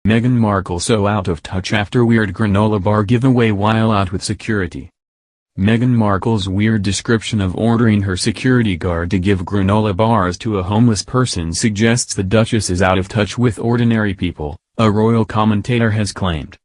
Meghan Markle so out of touch after weird granola bar giveaway while out with security. Meghan Markle's weird description of ordering her security guard to give granola bars to a homeless person suggests the Duchess is out of touch with ordinary people, a royal commentator has claimed.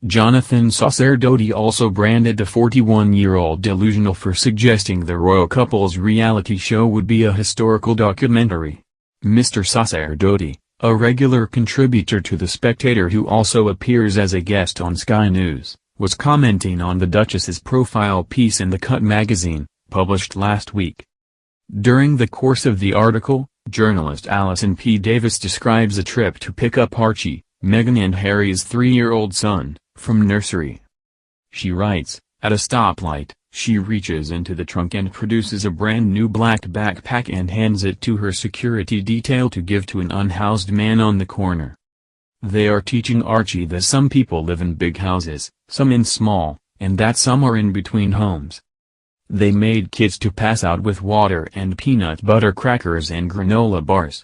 Jonathan Sacerdoti also branded the 41-year-old delusional for suggesting the royal couple's reality show would be a historical documentary. Mr. Sacerdoti, a regular contributor to The Spectator who also appears as a guest on Sky News, was commenting on the Duchess's profile piece in The Cut magazine, published last week. During the course of the article, journalist Alison P. Davis describes a trip to pick up Archie, Meghan and Harry's 3-year-old son, from nursery. She writes, "At a stoplight, she reaches into the trunk and produces a brand new black backpack and hands it to her security detail to give to an unhoused man on the corner. They are teaching Archie that some people live in big houses, some in small, and that some are in between homes. They made kids to pass out with water and peanut butter crackers and granola bars."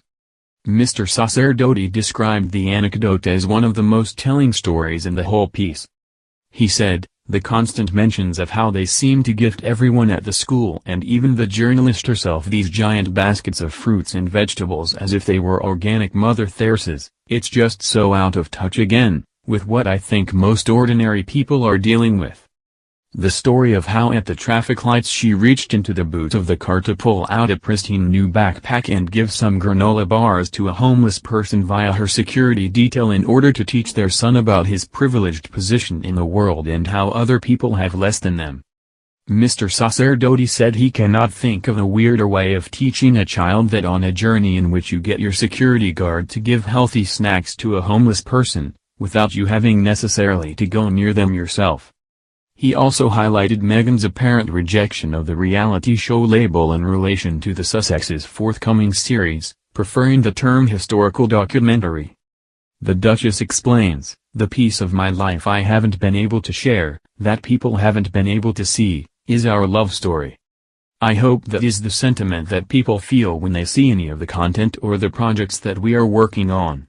Mr. Sacerdoti described the anecdote as one of the most telling stories in the whole piece. He said, "The constant mentions of how they seem to gift everyone at the school and even the journalist herself these giant baskets of fruits and vegetables as if they were organic Mother Theresa's, it's just so out of touch again, with what I think most ordinary people are dealing with." The story of how at the traffic lights she reached into the boot of the car to pull out a pristine new backpack and give some granola bars to a homeless person via her security detail in order to teach their son about his privileged position in the world and how other people have less than them. Mr. Sacerdoti said he cannot think of a weirder way of teaching a child that on a journey in which you get your security guard to give healthy snacks to a homeless person, without you having necessarily to go near them yourself. He also highlighted Meghan's apparent rejection of the reality show label in relation to the Sussexes' forthcoming series, preferring the term historical documentary. The Duchess explains, "The piece of my life I haven't been able to share, that people haven't been able to see, is our love story. I hope that is the sentiment that people feel when they see any of the content or the projects that we are working on."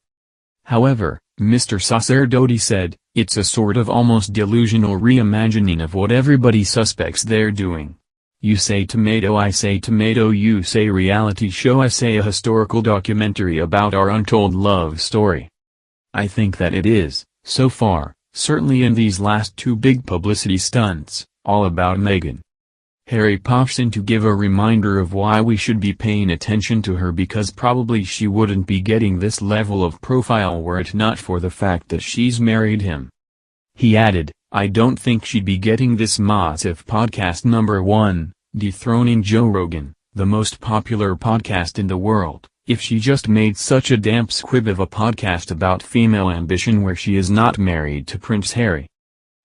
However, Mr. Sacerdoti said, "It's a sort of almost delusional reimagining of what everybody suspects they're doing. You say tomato, I say tomato, you say reality show, I say a historical documentary about our untold love story. I think that it is, so far, certainly in these last 2 big publicity stunts, all about Meghan." Harry pops in to give a reminder of why we should be paying attention to her because probably she wouldn't be getting this level of profile were it not for the fact that she's married him. He added, "I don't think she'd be getting this massive podcast #1, dethroning Joe Rogan, the most popular podcast in the world, if she just made such a damp squib of a podcast about female ambition where she is not married to Prince Harry.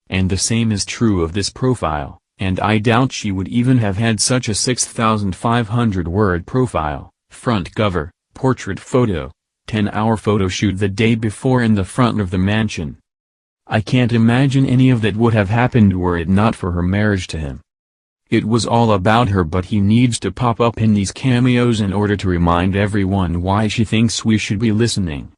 And the same is true of this profile. And I doubt she would even have had such a 6,500-word profile, front cover, portrait photo, 10-hour photo shoot the day before in the front of the mansion. I can't imagine any of that would have happened were it not for her marriage to him. It was all about her, but he needs to pop up in these cameos in order to remind everyone why she thinks we should be listening."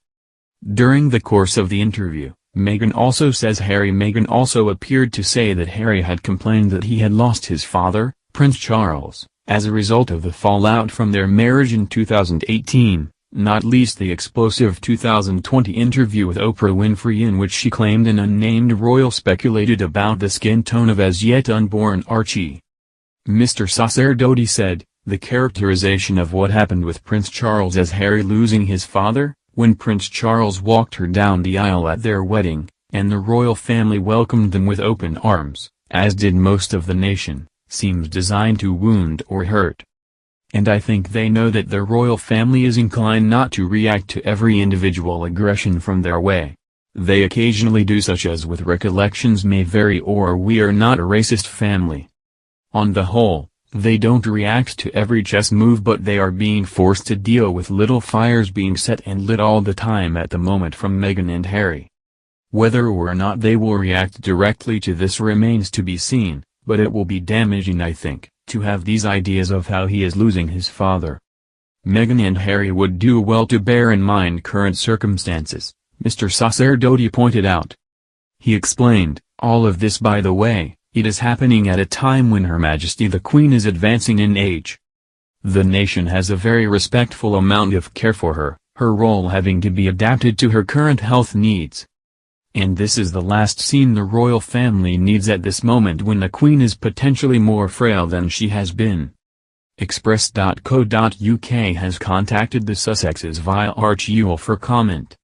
During the course of the interview, Meghan also appeared to say that Harry had complained that he had lost his father, Prince Charles, as a result of the fallout from their marriage in 2018, not least the explosive 2020 interview with Oprah Winfrey in which she claimed an unnamed royal speculated about the skin tone of as yet unborn Archie. Mr. Sacerdoti said, "The characterization of what happened with Prince Charles as Harry losing his father, when Prince Charles walked her down the aisle at their wedding, and the royal family welcomed them with open arms, as did most of the nation, seems designed to wound or hurt. And I think they know that the royal family is inclined not to react to every individual aggression from their way. They occasionally do, such as with recollections may vary or we are not a racist family. On the whole, they don't react to every chess move, but they are being forced to deal with little fires being set and lit all the time at the moment from Meghan and Harry. Whether or not they will react directly to this remains to be seen, but it will be damaging, I think, to have these ideas of how he is losing his father. Meghan and Harry would do well to bear in mind current circumstances, Mr. Sacerdote pointed out. He explained, all of this, by the way, it is happening at a time when Her Majesty the Queen is advancing in age. The nation has a very respectful amount of care for her, her role having to be adapted to her current health needs. And this is the last scene the royal family needs at this moment when the Queen is potentially more frail than she has been. Express.co.uk has contacted the Sussexes via Archewell for comment.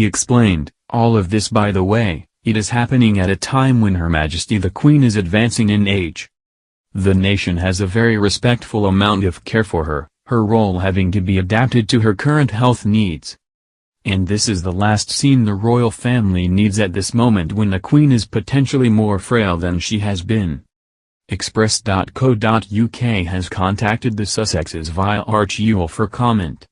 He explained, all of this, by the way, it is happening at a time when Her Majesty the Queen is advancing in age. The nation has a very respectful amount of care for her, her role having to be adapted to her current health needs. And this is the last scene the royal family needs at this moment when the Queen is potentially more frail than she has been. Express.co.uk has contacted the Sussexes via Arch Ewell for comment.